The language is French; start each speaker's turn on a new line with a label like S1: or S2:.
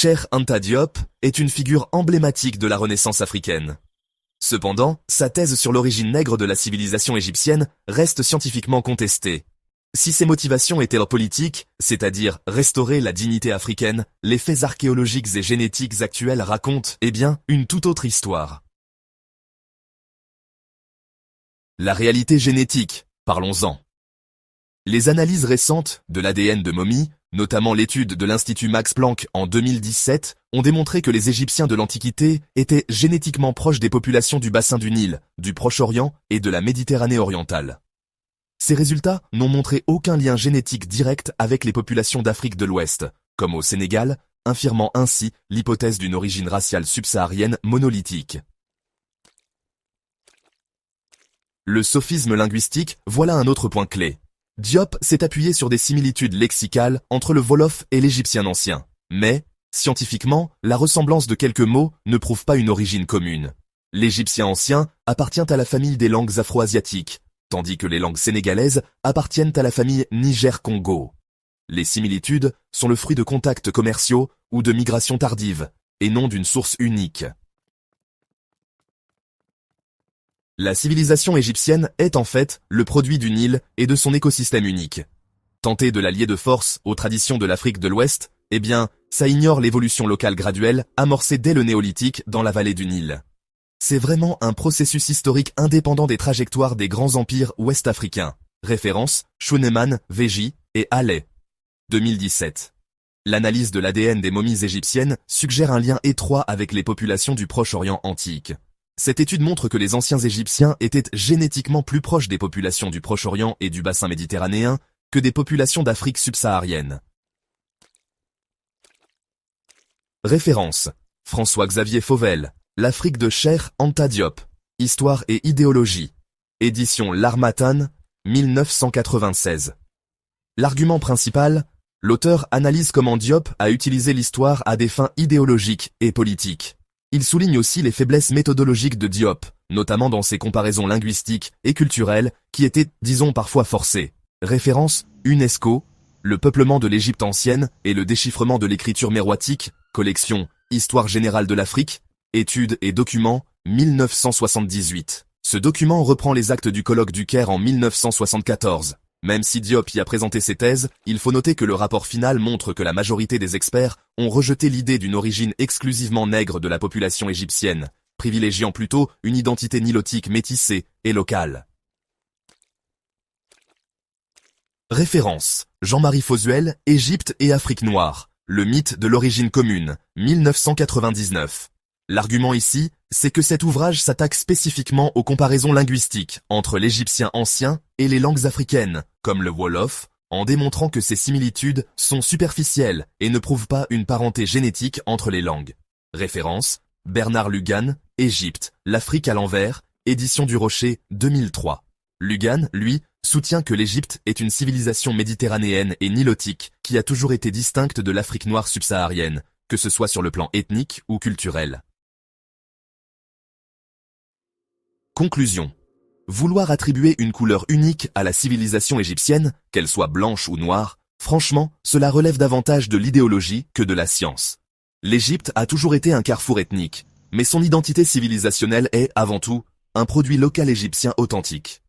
S1: Cheikh Anta Diop est une figure emblématique de la Renaissance africaine. Cependant, sa thèse sur l'origine nègre de la civilisation égyptienne reste scientifiquement contestée. Si ses motivations étaient politiques, c'est-à-dire restaurer la dignité africaine, les faits archéologiques et génétiques actuels racontent, une toute autre histoire. La réalité génétique, parlons-en. Les analyses récentes de l'ADN de momies, notamment l'étude de l'Institut Max Planck en 2017, ont démontré que les Égyptiens de l'Antiquité étaient génétiquement proches des populations du bassin du Nil, du Proche-Orient et de la Méditerranée orientale. Ces résultats n'ont montré aucun lien génétique direct avec les populations d'Afrique de l'Ouest, comme au Sénégal, infirmant ainsi l'hypothèse d'une origine raciale subsaharienne monolithique. Le sophisme linguistique, voilà un autre point clé. Diop s'est appuyé sur des similitudes lexicales entre le wolof et l'égyptien ancien. Mais, scientifiquement, la ressemblance de quelques mots ne prouve pas une origine commune. L'égyptien ancien appartient à la famille des langues afro-asiatiques, tandis que les langues sénégalaises appartiennent à la famille Niger-Congo. Les similitudes sont le fruit de contacts commerciaux ou de migrations tardives, et non d'une source unique. La civilisation égyptienne est en fait le produit du Nil et de son écosystème unique. Tenter de la lier de force aux traditions de l'Afrique de l'Ouest, ça ignore l'évolution locale graduelle amorcée dès le néolithique dans la vallée du Nil. C'est vraiment un processus historique indépendant des trajectoires des grands empires ouest-africains. Référence, Schooneman, Veji et Halley. 2017. L'analyse de l'ADN des momies égyptiennes suggère un lien étroit avec les populations du Proche-Orient antique. Cette étude montre que les anciens Égyptiens étaient génétiquement plus proches des populations du Proche-Orient et du bassin méditerranéen que des populations d'Afrique subsaharienne. Référence, François-Xavier Fauvel, L'Afrique de Cheikh Anta Diop, Histoire et idéologie. Édition L'Harmattan, 1996. L'argument principal, l'auteur analyse comment Diop a utilisé l'histoire à des fins idéologiques et politiques. Il souligne aussi les faiblesses méthodologiques de Diop, notamment dans ses comparaisons linguistiques et culturelles qui étaient, parfois forcées. Référence, UNESCO, Le peuplement de l'Égypte ancienne et le déchiffrement de l'écriture méroitique, collection, Histoire générale de l'Afrique, Études et documents, 1978. Ce document reprend les actes du colloque du Caire en 1974. Même si Diop y a présenté ses thèses, il faut noter que le rapport final montre que la majorité des experts ont rejeté l'idée d'une origine exclusivement nègre de la population égyptienne, privilégiant plutôt une identité nilotique métissée et locale. Référence, Jean-Marie Fauzuel, Égypte et Afrique noire, le mythe de l'origine commune, 1999. L'argument ici, c'est que cet ouvrage s'attaque spécifiquement aux comparaisons linguistiques entre l'égyptien ancien et les langues africaines, comme le wolof, en démontrant que ces similitudes sont superficielles et ne prouvent pas une parenté génétique entre les langues. Référence, Bernard Lugan, Égypte, l'Afrique à l'envers, édition du Rocher, 2003. Lugan, lui, soutient que l'Égypte est une civilisation méditerranéenne et nilotique qui a toujours été distincte de l'Afrique noire subsaharienne, que ce soit sur le plan ethnique ou culturel. Conclusion. Vouloir attribuer une couleur unique à la civilisation égyptienne, qu'elle soit blanche ou noire, franchement, cela relève davantage de l'idéologie que de la science. L'Égypte a toujours été un carrefour ethnique, mais son identité civilisationnelle est, avant tout, un produit local égyptien authentique.